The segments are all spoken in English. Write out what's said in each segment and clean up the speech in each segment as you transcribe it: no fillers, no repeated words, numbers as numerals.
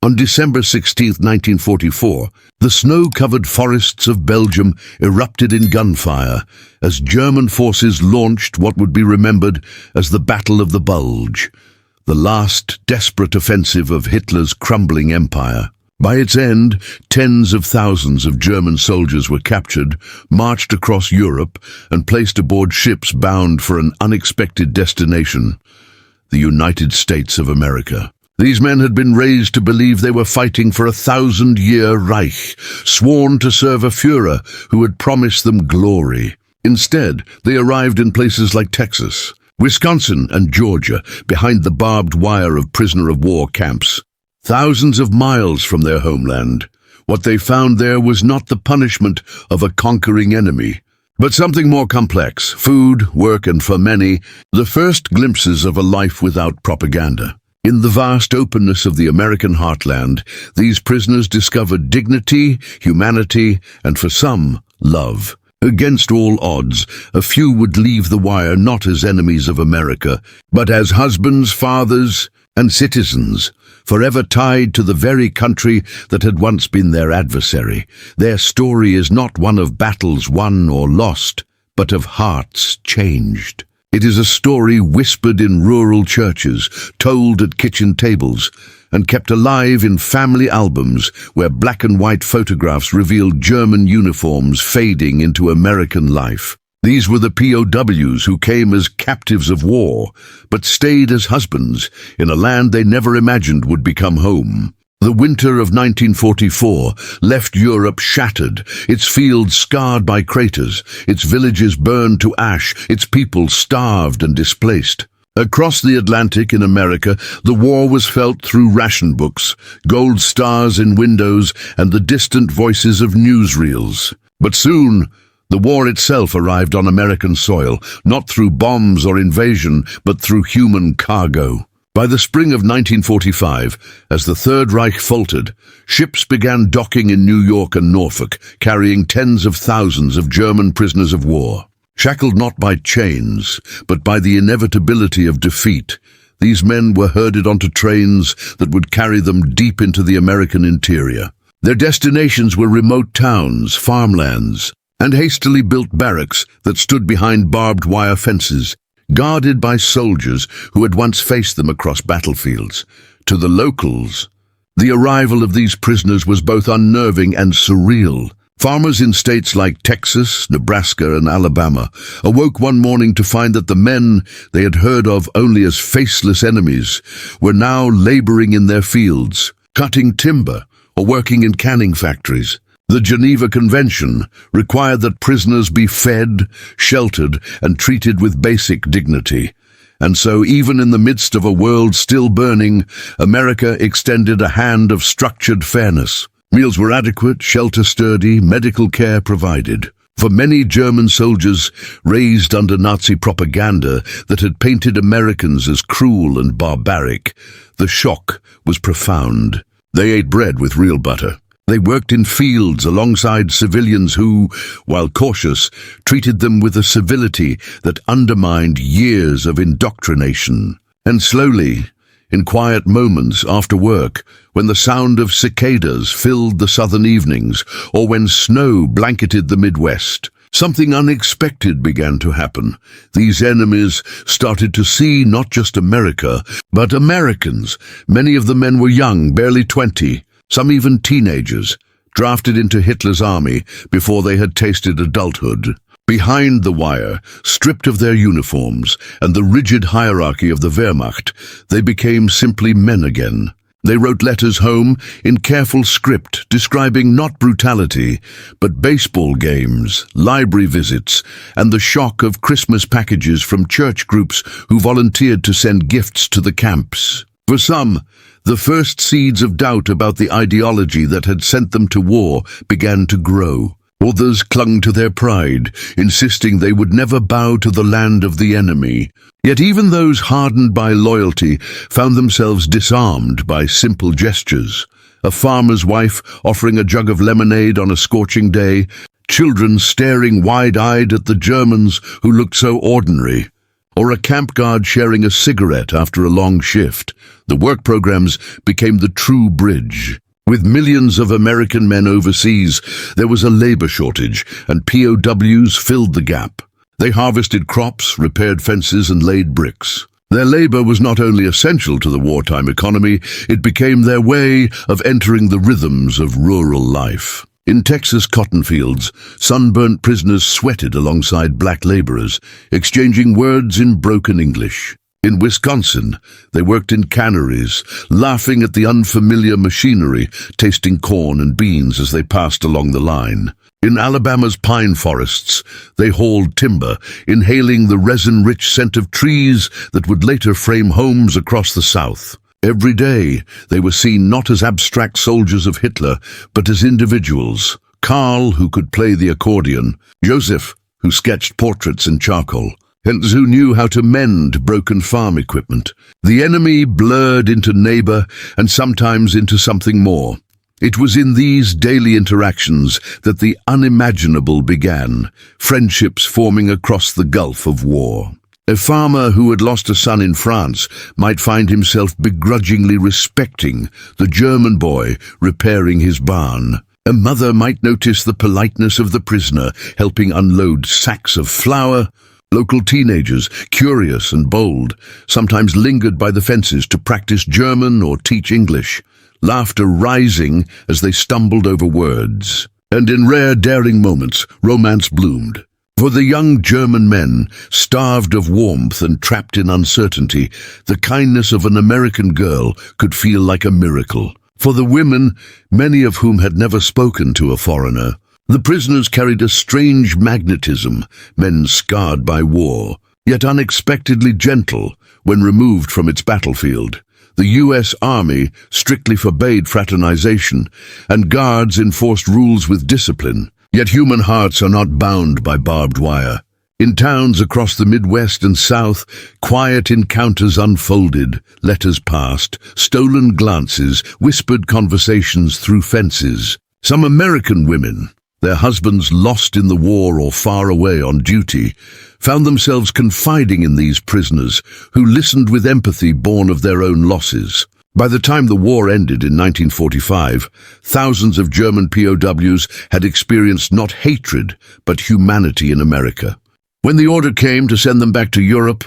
On December 16, 1944, the snow-covered forests of Belgium erupted in gunfire as German forces launched what would be remembered as the Battle of the Bulge, the last desperate offensive of Hitler's crumbling empire. By its end, tens of thousands of German soldiers were captured, marched across Europe, and placed aboard ships bound for an unexpected destination, the United States of America. These men had been raised to believe they were fighting for a 1,000-year Reich, sworn to serve a Führer who had promised them glory. Instead, they arrived in places like Texas, Wisconsin, and Georgia, behind the barbed wire of prisoner-of-war camps. Thousands of miles from their homeland, what they found there was not the punishment of a conquering enemy, but something more complex: food, work, and for many, the first glimpses of a life without propaganda. In the vast openness of the American heartland, these prisoners discovered dignity, humanity, and for some, love. Against all odds, a few would leave the wire not as enemies of America, but as husbands, fathers, and citizens, forever tied to the very country that had once been their adversary. Their story is not one of battles won or lost, but of hearts changed. It is a story whispered in rural churches, told at kitchen tables, and kept alive in family albums where black and white photographs revealed German uniforms fading into American life. These were the POWs who came as captives of war, but stayed as husbands in a land they never imagined would become home. The winter of 1944 left Europe shattered, its fields scarred by craters, its villages burned to ash, its people starved and displaced. Across the Atlantic in America, the war was felt through ration books, gold stars in windows, and the distant voices of newsreels. But soon, the war itself arrived on American soil, not through bombs or invasion, but through human cargo. By the spring of 1945, as the Third Reich faltered, ships began docking in New York and Norfolk, carrying tens of thousands of German prisoners of war. Shackled not by chains, but by the inevitability of defeat, these men were herded onto trains that would carry them deep into the American interior. Their destinations were remote towns, farmlands, and hastily built barracks that stood behind barbed wire fences, guarded by soldiers who had once faced them across battlefields. To the locals, the arrival of these prisoners was both unnerving and surreal. Farmers in states like Texas, Nebraska, and Alabama awoke one morning to find that the men they had heard of only as faceless enemies were now laboring in their fields, cutting timber or working in canning factories. The Geneva Convention required that prisoners be fed, sheltered, and treated with basic dignity. And so, even in the midst of a world still burning, America extended a hand of structured fairness. Meals were adequate, shelter sturdy, medical care provided. For many German soldiers raised under Nazi propaganda that had painted Americans as cruel and barbaric, the shock was profound. They ate bread with real butter. They worked in fields alongside civilians who, while cautious, treated them with a civility that undermined years of indoctrination. And slowly, in quiet moments after work, when the sound of cicadas filled the southern evenings, or when snow blanketed the Midwest, something unexpected began to happen. These enemies started to see not just America, but Americans. Many of the men were young, barely 20, some even teenagers, drafted into Hitler's army before they had tasted adulthood. Behind the wire, stripped of their uniforms and the rigid hierarchy of the Wehrmacht, they became simply men again. They wrote letters home in careful script describing not brutality, but baseball games, library visits, and the shock of Christmas packages from church groups who volunteered to send gifts to the camps. For some, the first seeds of doubt about the ideology that had sent them to war began to grow. Others clung to their pride, insisting they would never bow to the land of the enemy. Yet even those hardened by loyalty found themselves disarmed by simple gestures. A farmer's wife offering a jug of lemonade on a scorching day, children staring wide-eyed at the Germans who looked so ordinary, or a camp guard sharing a cigarette after a long shift. The work programs became the true bridge. With millions of American men overseas, there was a labor shortage, and POWs filled the gap. They harvested crops, repaired fences, and laid bricks. Their labor was not only essential to the wartime economy, it became their way of entering the rhythms of rural life. In Texas cotton fields, sunburnt prisoners sweated alongside black laborers, exchanging words in broken English. In Wisconsin, they worked in canneries, laughing at the unfamiliar machinery, tasting corn and beans as they passed along the line. In Alabama's pine forests, they hauled timber, inhaling the resin-rich scent of trees that would later frame homes across the South. Every day, they were seen not as abstract soldiers of Hitler, but as individuals. Karl, who could play the accordion, Joseph, who sketched portraits in charcoal, and who knew how to mend broken farm equipment. The enemy blurred into neighbor and sometimes into something more. It was in these daily interactions that the unimaginable began, friendships forming across the gulf of war. A farmer who had lost a son in France might find himself begrudgingly respecting the German boy repairing his barn. A mother might notice the politeness of the prisoner helping unload sacks of flour. Local teenagers, curious and bold, sometimes lingered by the fences to practice German or teach English, laughter rising as they stumbled over words. And in rare, daring moments, romance bloomed. For the young German men, starved of warmth and trapped in uncertainty, the kindness of an American girl could feel like a miracle. For the women, many of whom had never spoken to a foreigner, the prisoners carried a strange magnetism, men scarred by war, yet unexpectedly gentle when removed from its battlefield. The U.S. Army strictly forbade fraternization, and guards enforced rules with discipline. Yet human hearts are not bound by barbed wire. In towns across the Midwest and South, quiet encounters unfolded, letters passed, stolen glances, whispered conversations through fences. Some American women, their husbands lost in the war or far away on duty, found themselves confiding in these prisoners who listened with empathy born of their own losses. By the time the war ended in 1945, thousands of German POWs had experienced not hatred, but humanity in America. When the order came to send them back to Europe,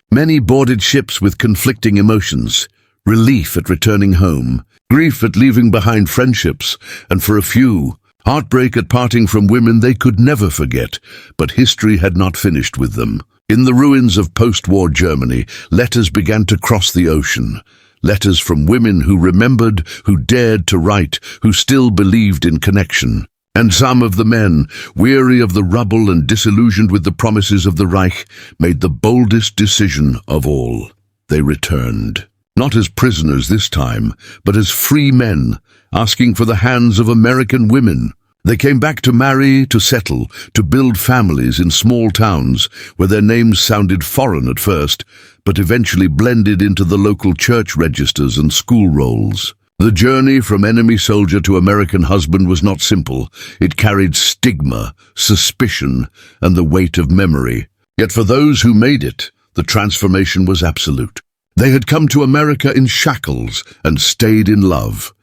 many boarded ships with conflicting emotions, relief at returning home, grief at leaving behind friendships, and for a few, heartbreak at parting from women they could never forget, but history had not finished with them. In the ruins of post-war Germany, letters began to cross the ocean. Letters from women who remembered, who dared to write, who still believed in connection. And some of the men, weary of the rubble and disillusioned with the promises of the Reich, made the boldest decision of all. They returned. Not as prisoners this time, but as free men, asking for the hands of American women. They came back to marry, to settle, to build families in small towns where their names sounded foreign at first, but eventually blended into the local church registers and school rolls. The journey from enemy soldier to American husband was not simple. It carried stigma, suspicion, and the weight of memory. Yet for those who made it, the transformation was absolute. They had come to America in shackles and stayed in love.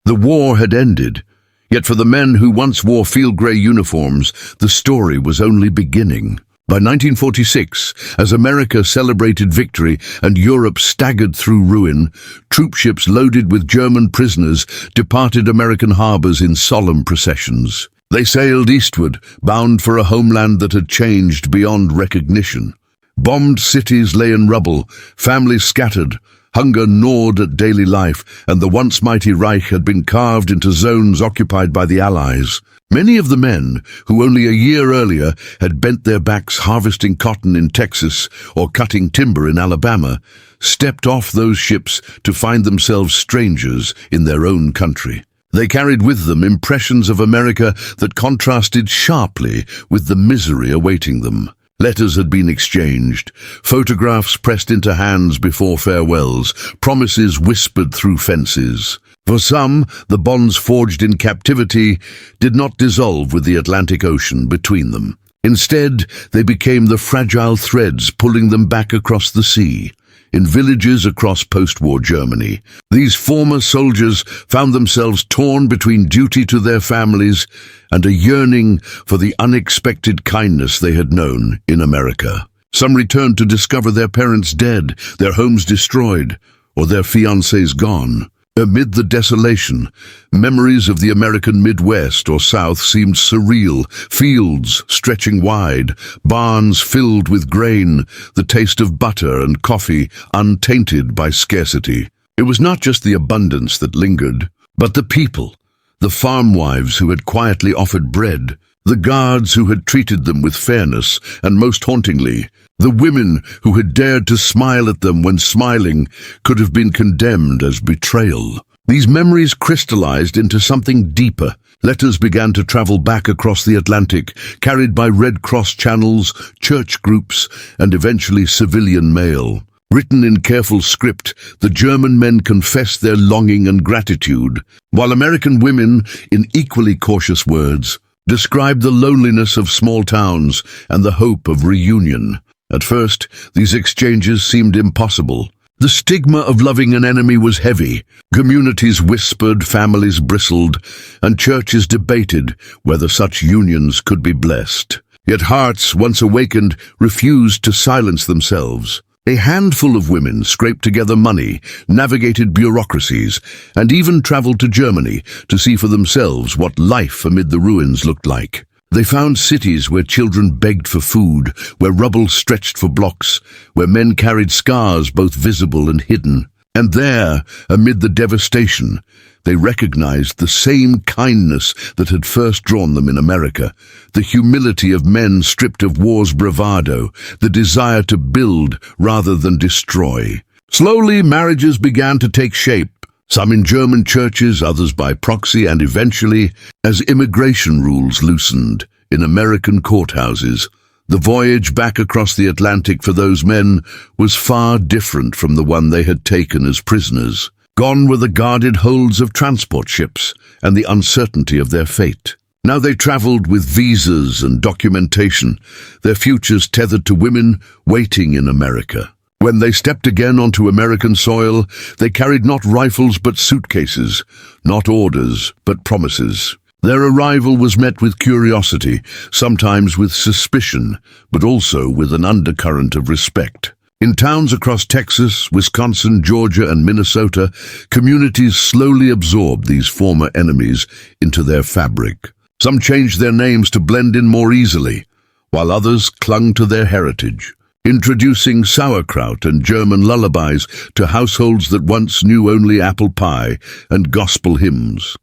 The war had ended. Yet for the men who once wore field grey uniforms, the story was only beginning. By 1946, as America celebrated victory and Europe staggered through ruin, troop ships loaded with German prisoners departed American harbors in solemn processions. They sailed eastward, bound for a homeland that had changed beyond recognition. Bombed cities lay in rubble, families scattered, hunger gnawed at daily life, and the once mighty Reich had been carved into zones occupied by the Allies. Many of the men, who only a year earlier had bent their backs harvesting cotton in Texas or cutting timber in Alabama, stepped off those ships to find themselves strangers in their own country. They carried with them impressions of America that contrasted sharply with the misery awaiting them. Letters had been exchanged, photographs pressed into hands before farewells, promises whispered through fences. For some, the bonds forged in captivity did not dissolve with the Atlantic Ocean between them. Instead, they became the fragile threads pulling them back across the sea. In villages across post-war Germany, these former soldiers found themselves torn between duty to their families and a yearning for the unexpected kindness they had known in America. Some returned to discover their parents dead, their homes destroyed, or their fiancés gone. Amid the desolation, memories of the American Midwest or South seemed surreal. Fields stretching wide, barns filled with grain, the taste of butter and coffee untainted by scarcity. It was not just the abundance that lingered, but the people, the farm wives who had quietly offered bread, the guards who had treated them with fairness, and most hauntingly, the women who had dared to smile at them when smiling could have been condemned as betrayal. These memories crystallized into something deeper. Letters began to travel back across the Atlantic, carried by Red Cross channels, church groups, and eventually civilian mail. Written in careful script, the German men confessed their longing and gratitude, while American women, in equally cautious words, described the loneliness of small towns and the hope of reunion. At first, these exchanges seemed impossible. The stigma of loving an enemy was heavy. Communities whispered, families bristled, and churches debated whether such unions could be blessed. Yet hearts, once awakened, refused to silence themselves. A handful of women scraped together money, navigated bureaucracies, and even traveled to Germany to see for themselves what life amid the ruins looked like. They found cities where children begged for food, where rubble stretched for blocks, where men carried scars both visible and hidden. And there, amid the devastation, they recognized the same kindness that had first drawn them in America, the humility of men stripped of war's bravado, the desire to build rather than destroy. Slowly, marriages began to take shape, some in German churches, others by proxy, and eventually, as immigration rules loosened in American courthouses, the voyage back across the Atlantic for those men was far different from the one they had taken as prisoners. Gone were the guarded holds of transport ships and the uncertainty of their fate. Now they traveled with visas and documentation, their futures tethered to women waiting in America. When they stepped again onto American soil, they carried not rifles but suitcases, not orders but promises. Their arrival was met with curiosity, sometimes with suspicion, but also with an undercurrent of respect. In towns across Texas, Wisconsin, Georgia, and Minnesota, communities slowly absorbed these former enemies into their fabric. Some changed their names to blend in more easily, while others clung to their heritage, introducing sauerkraut and German lullabies to households that once knew only apple pie and gospel hymns.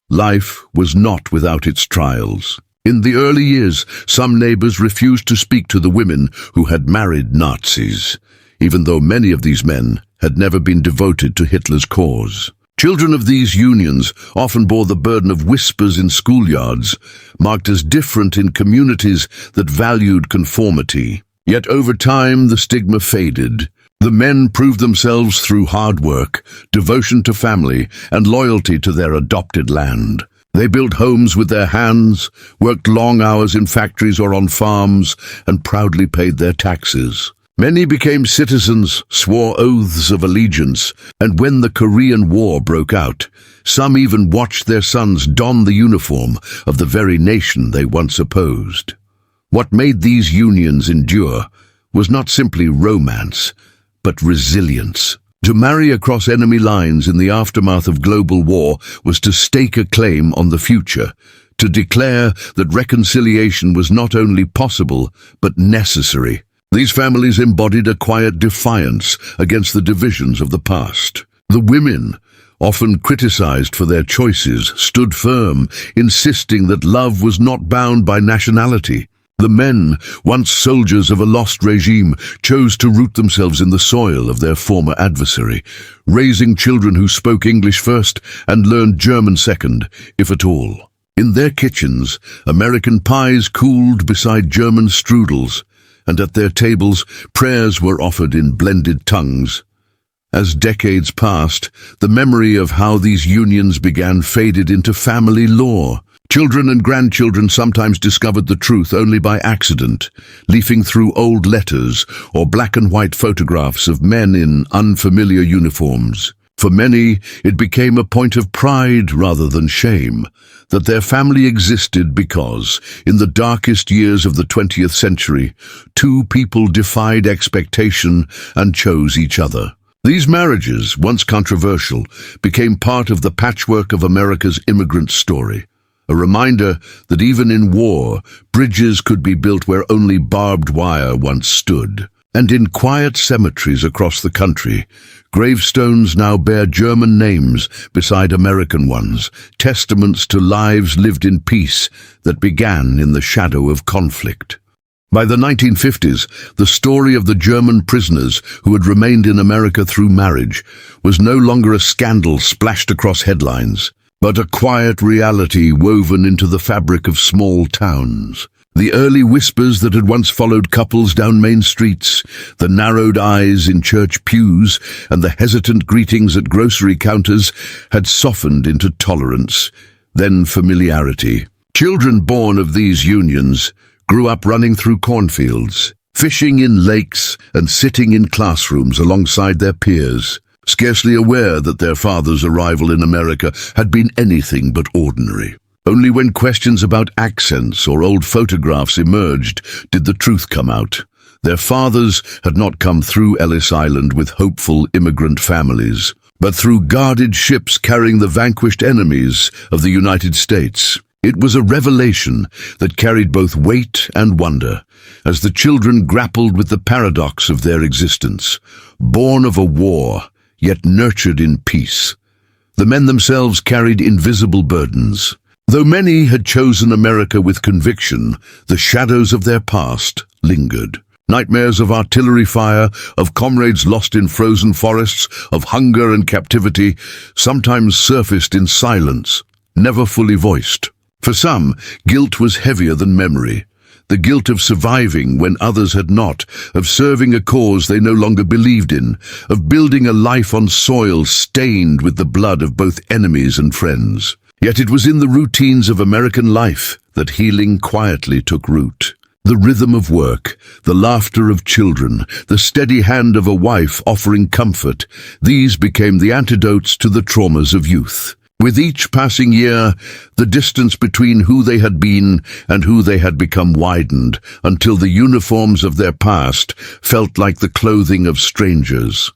Life was not without its trials. In the early years, some neighbors refused to speak to the women who had married Nazis, even though many of these men had never been devoted to Hitler's cause. Children of these unions often bore the burden of whispers in schoolyards, marked as different in communities that valued conformity. Yet over time, the stigma faded. The men proved themselves through hard work, devotion to family, and loyalty to their adopted land. They built homes with their hands, worked long hours in factories or on farms, and proudly paid their taxes. Many became citizens, swore oaths of allegiance, and when the Korean War broke out, some even watched their sons don the uniform of the very nation they once opposed. What made these unions endure was not simply romance, but resilience. To marry across enemy lines in the aftermath of global war was to stake a claim on the future, to declare that reconciliation was not only possible, but necessary. These families embodied a quiet defiance against the divisions of the past. The women, often criticized for their choices, stood firm, insisting that love was not bound by nationality. The men, once soldiers of a lost regime, chose to root themselves in the soil of their former adversary, raising children who spoke English first and learned German second, if at all. In their kitchens, American pies cooled beside German strudels, and at their tables, prayers were offered in blended tongues. As decades passed, the memory of how these unions began faded into family lore. Children and grandchildren sometimes discovered the truth only by accident, leafing through old letters or black and white photographs of men in unfamiliar uniforms. For many, it became a point of pride rather than shame that their family existed because, in the darkest years of the 20th century, two people defied expectation and chose each other. These marriages, once controversial, became part of the patchwork of America's immigrant story. A reminder that even in war, bridges could be built where only barbed wire once stood. And in quiet cemeteries across the country, gravestones now bear German names beside American ones, testaments to lives lived in peace that began in the shadow of conflict. By the 1950s, the story of the German prisoners who had remained in America through marriage was no longer a scandal splashed across headlines, but a quiet reality woven into the fabric of small towns. The early whispers that had once followed couples down main streets, the narrowed eyes in church pews, and the hesitant greetings at grocery counters had softened into tolerance, then familiarity. Children born of these unions grew up running through cornfields, fishing in lakes, and sitting in classrooms alongside their peers, scarcely aware that their father's arrival in America had been anything but ordinary. Only when questions about accents or old photographs emerged did the truth come out. Their fathers had not come through Ellis Island with hopeful immigrant families, but through guarded ships carrying the vanquished enemies of the United States. It was a revelation that carried both weight and wonder, as the children grappled with the paradox of their existence, born of a war, yet nurtured in peace. The men themselves carried invisible burdens. Though many had chosen America with conviction, the shadows of their past lingered. Nightmares of artillery fire, of comrades lost in frozen forests, of hunger and captivity, sometimes surfaced in silence, never fully voiced. For some, guilt was heavier than memory. The guilt of surviving when others had not, of serving a cause they no longer believed in, of building a life on soil stained with the blood of both enemies and friends. Yet it was in the routines of American life that healing quietly took root. The rhythm of work, the laughter of children, the steady hand of a wife offering comfort, these became the antidotes to the traumas of youth. With each passing year, the distance between who they had been and who they had become widened, until the uniforms of their past felt like the clothing of strangers.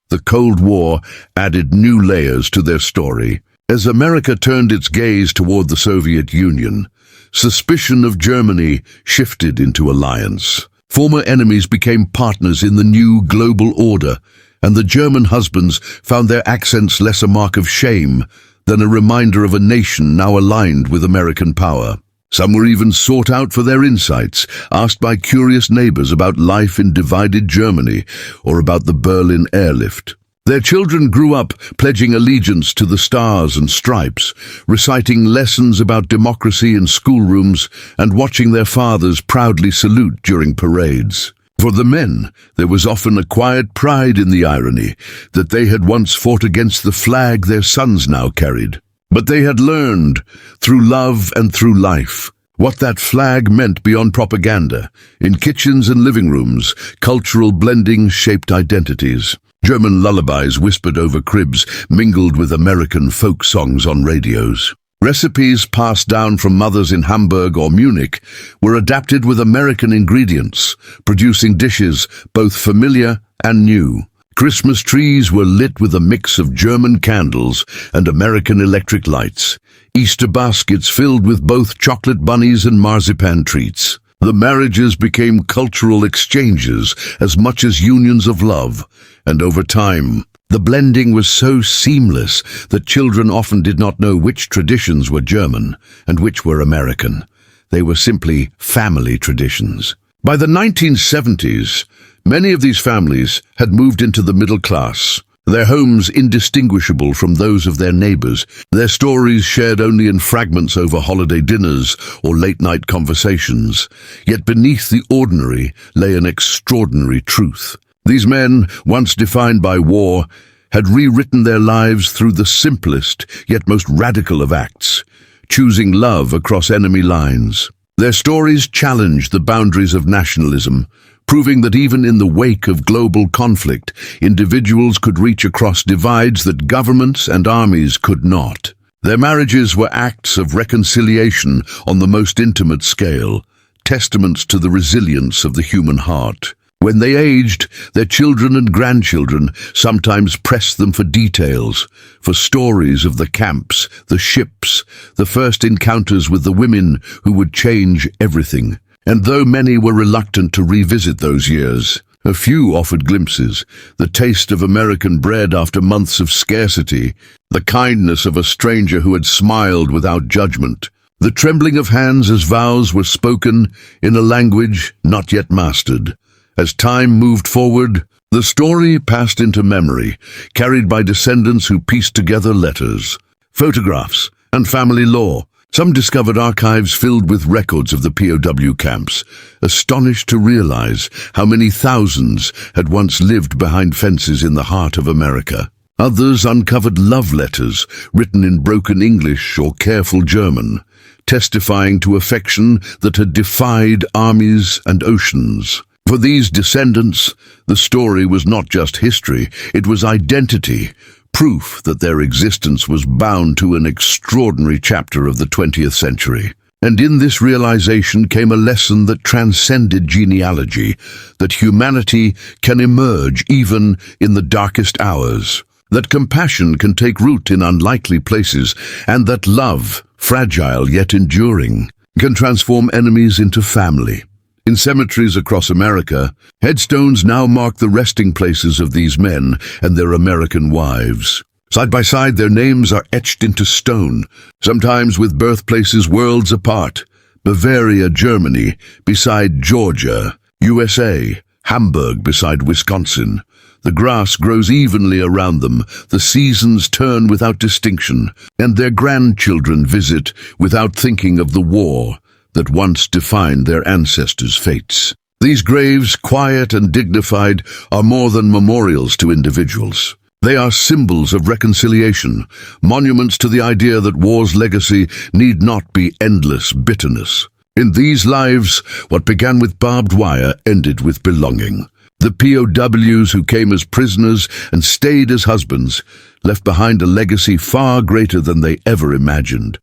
The Cold War added new layers to their story. As America turned its gaze toward the Soviet Union, suspicion of Germany shifted into alliance. Former enemies became partners in the new global order, and the German husbands found their accents less a mark of shame than a reminder of a nation now aligned with American power. Some were even sought out for their insights, asked by curious neighbors about life in divided Germany or about the Berlin airlift. Their children grew up pledging allegiance to the Stars and Stripes, reciting lessons about democracy in schoolrooms and watching their fathers proudly salute during parades. For the men, there was often a quiet pride in the irony that they had once fought against the flag their sons now carried. But they had learned, through love and through life, what that flag meant beyond propaganda. In kitchens and living rooms, cultural blending shaped identities. German lullabies whispered over cribs mingled with American folk songs on radios. Recipes passed down from mothers in Hamburg or Munich were adapted with American ingredients, producing dishes both familiar and new. Christmas trees were lit with a mix of German candles and American electric lights. Easter baskets filled with both chocolate bunnies and marzipan treats. The marriages became cultural exchanges as much as unions of love, and over time, the blending was so seamless that children often did not know which traditions were German and which were American. They were simply family traditions. By the 1970s, many of these families had moved into the middle class, their homes indistinguishable from those of their neighbors, their stories shared only in fragments over holiday dinners or late-night conversations. Yet beneath the ordinary lay an extraordinary truth. These men, once defined by war, had rewritten their lives through the simplest yet most radical of acts, choosing love across enemy lines. Their stories challenged the boundaries of nationalism, proving that even in the wake of global conflict, individuals could reach across divides that governments and armies could not. Their marriages were acts of reconciliation on the most intimate scale, testaments to the resilience of the human heart. When they aged, their children and grandchildren sometimes pressed them for details, for stories of the camps, the ships, the first encounters with the women who would change everything. And though many were reluctant to revisit those years, a few offered glimpses, the taste of American bread after months of scarcity, the kindness of a stranger who had smiled without judgment, the trembling of hands as vows were spoken in a language not yet mastered. As time moved forward, the story passed into memory, carried by descendants who pieced together letters, photographs, and family lore. Some discovered archives filled with records of the POW camps, astonished to realize how many thousands had once lived behind fences in the heart of America. Others uncovered love letters written in broken English or careful German, testifying to affection that had defied armies and oceans. For these descendants, the story was not just history, it was identity, proof that their existence was bound to an extraordinary chapter of the 20th century. And in this realization came a lesson that transcended genealogy, that humanity can emerge even in the darkest hours, that compassion can take root in unlikely places, and that love, fragile yet enduring, can transform enemies into family. In cemeteries across America, headstones now mark the resting places of these men and their American wives. Side by side, their names are etched into stone, sometimes with birthplaces worlds apart. Bavaria, Germany, beside Georgia, USA, Hamburg beside Wisconsin. The grass grows evenly around them, the seasons turn without distinction, and their grandchildren visit without thinking of the war that once defined their ancestors' fates. These graves, quiet and dignified, are more than memorials to individuals. They are symbols of reconciliation, monuments to the idea that war's legacy need not be endless bitterness. In these lives, what began with barbed wire ended with belonging. The POWs who came as prisoners and stayed as husbands left behind a legacy far greater than they ever imagined.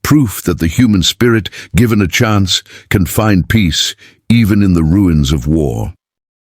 Proof that the human spirit, given a chance, can find peace even in the ruins of war.